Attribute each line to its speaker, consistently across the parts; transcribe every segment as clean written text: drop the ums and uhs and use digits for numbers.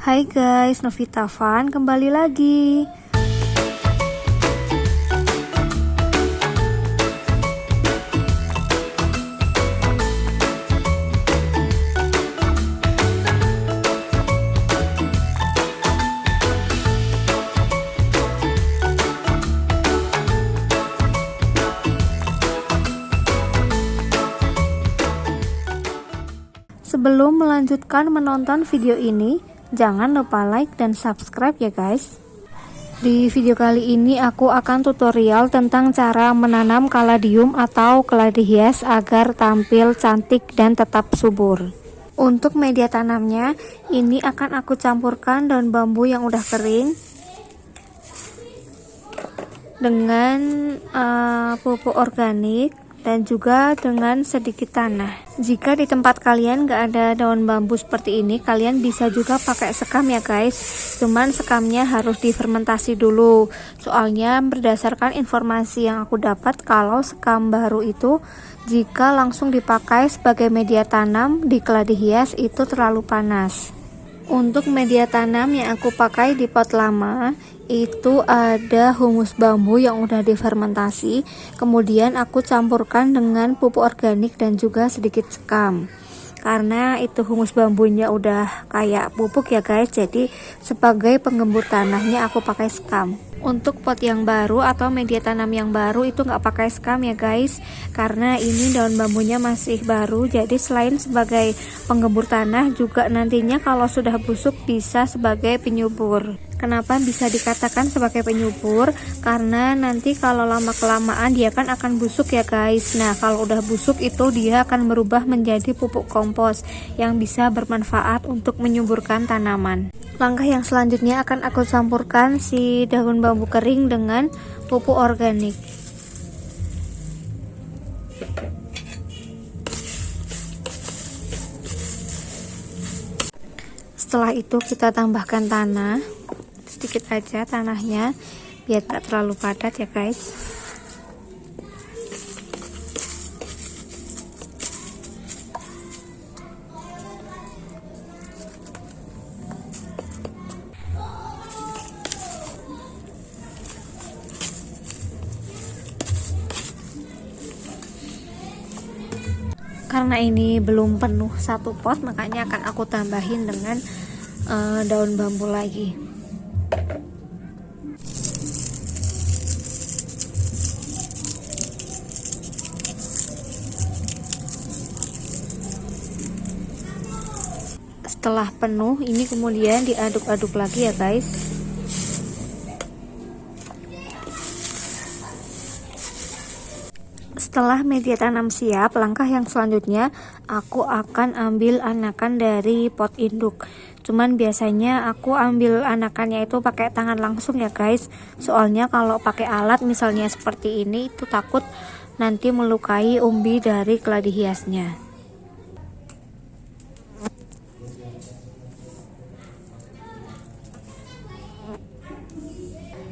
Speaker 1: Hai guys, Novita Van kembali lagi. Sebelum melanjutkan menonton video ini, jangan lupa like dan subscribe ya guys. Di video kali ini aku akan tutorial tentang cara menanam kaladium atau keladi hias agar tampil cantik dan tetap subur. Untuk media tanamnya, ini akan aku campurkan daun bambu yang udah kering dengan pupuk organik dan juga dengan sedikit tanah. Jika di tempat kalian gak ada daun bambu seperti ini, kalian bisa juga pakai sekam ya guys. Cuman sekamnya harus difermentasi dulu. Soalnya berdasarkan informasi yang aku dapat, kalau sekam baru itu jika langsung dipakai sebagai media tanam di keladi hias itu terlalu panas. Untuk media tanam yang aku pakai di pot lama itu ada humus bambu yang udah difermentasi, kemudian aku campurkan dengan pupuk organik dan juga sedikit sekam. Karena itu humus bambunya udah kayak pupuk ya guys, jadi sebagai penggembur tanahnya aku pakai sekam. Untuk pot yang baru atau media tanam yang baru itu nggak pakai sekam ya guys, karena ini daun bambunya masih baru, jadi selain sebagai penggembur tanah juga nantinya kalau sudah busuk bisa sebagai penyubur. Kenapa bisa dikatakan sebagai penyubur? Karena nanti kalau lama kelamaan dia kan akan busuk ya guys. Nah kalau udah busuk itu dia akan berubah menjadi pupuk kompos yang bisa bermanfaat untuk menyuburkan tanaman. Langkah yang selanjutnya akan aku campurkan si daun bambu kering dengan pupuk organik. Setelah itu kita tambahkan tanah, sedikit aja tanahnya biar tak terlalu padat ya guys. Karena ini belum penuh satu pot, makanya akan aku tambahin dengan daun bambu lagi. Setelah penuh ini kemudian diaduk-aduk lagi ya guys. Setelah media tanam siap, langkah yang selanjutnya aku akan ambil anakan dari pot induk. Cuman biasanya aku ambil anakannya itu pakai tangan langsung ya guys. Soalnya kalau pakai alat misalnya seperti ini itu takut nanti melukai umbi dari keladi hiasnya.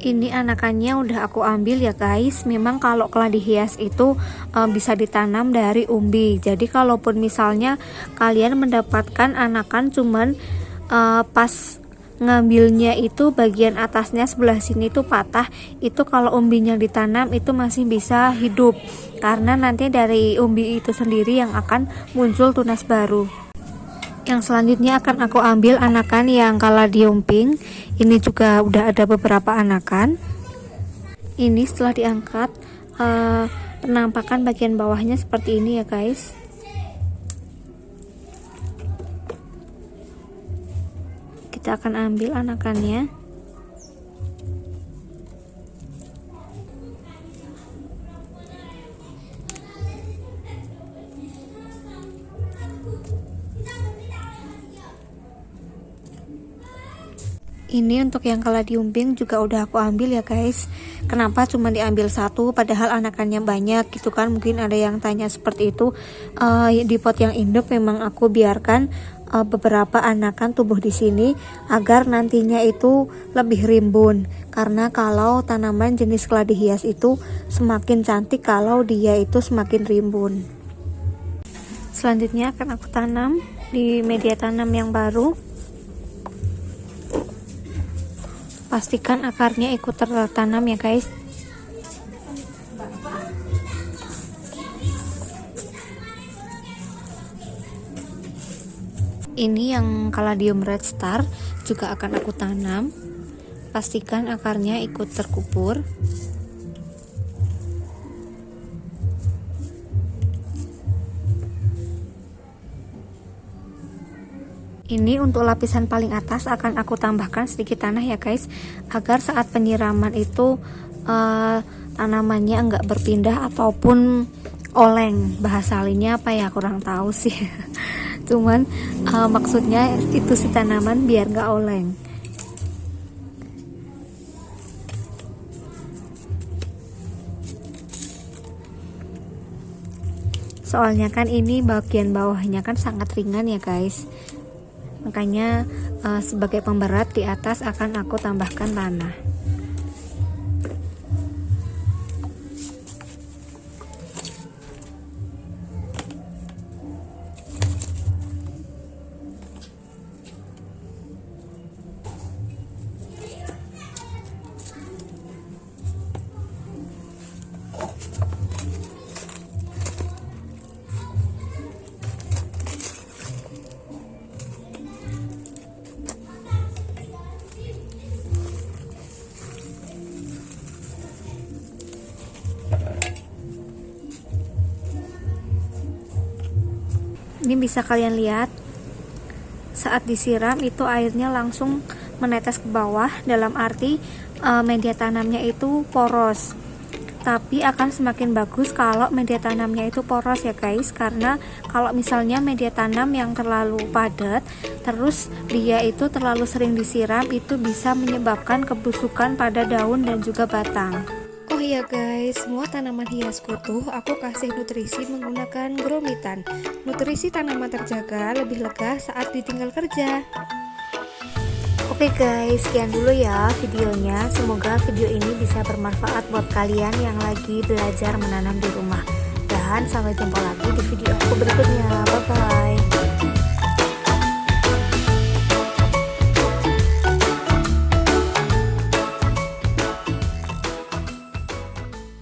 Speaker 1: Ini anakannya udah aku ambil ya guys. Memang kalau keladi hias itu bisa ditanam dari umbi. Jadi kalaupun misalnya kalian mendapatkan anakan cuman pas ngambilnya itu bagian atasnya sebelah sini tuh patah, itu kalau umbinya ditanam itu masih bisa hidup. Karena nanti dari umbi itu sendiri yang akan muncul tunas baru. Yang selanjutnya akan aku ambil anakan yang kaladium pink. Ini juga udah ada beberapa anakan. Ini setelah diangkat, penampakan bagian bawahnya seperti ini ya guys. Kita akan ambil anakannya. Ini untuk yang kaladium pink juga udah aku ambil ya guys. Kenapa cuma diambil satu padahal anakannya banyak gitu kan? Mungkin ada yang tanya seperti itu. Di pot yang induk memang aku biarkan beberapa anakan tumbuh di sini agar nantinya itu lebih rimbun. Karena kalau tanaman jenis keladi hias itu semakin cantik kalau dia itu semakin rimbun. Selanjutnya akan aku tanam di media tanam yang baru. pastikan akarnya ikut tertanam ya guys. Ini yang Caladium Red Star juga akan aku tanam. Pastikan akarnya ikut terkubur. Ini untuk lapisan paling atas akan aku tambahkan sedikit tanah ya guys, agar saat penyiraman itu tanamannya enggak berpindah ataupun oleng. Bahasa lainnya apa ya, kurang tahu sih. Cuman maksudnya itu si tanaman biar enggak oleng. Soalnya kan ini bagian bawahnya kan sangat ringan ya guys. Makanya sebagai pemberat di atas akan aku tambahkan tanah. Ini bisa kalian lihat, saat disiram itu airnya langsung menetes ke bawah, dalam arti media tanamnya itu poros. Tapi akan semakin bagus kalau media tanamnya itu poros ya guys, karena kalau misalnya media tanam yang terlalu padat terus dia itu terlalu sering disiram, itu bisa menyebabkan kebusukan pada daun dan juga batang. Oh iya guys, semua tanaman hiasku tuh aku kasih nutrisi menggunakan Gromitan. Nutrisi tanaman terjaga, lebih lega saat ditinggal kerja. Oke guys, sekian dulu ya videonya. Semoga video ini bisa bermanfaat buat kalian yang lagi belajar menanam di rumah. Dan sampai jumpa lagi di video aku berikutnya. Bye bye.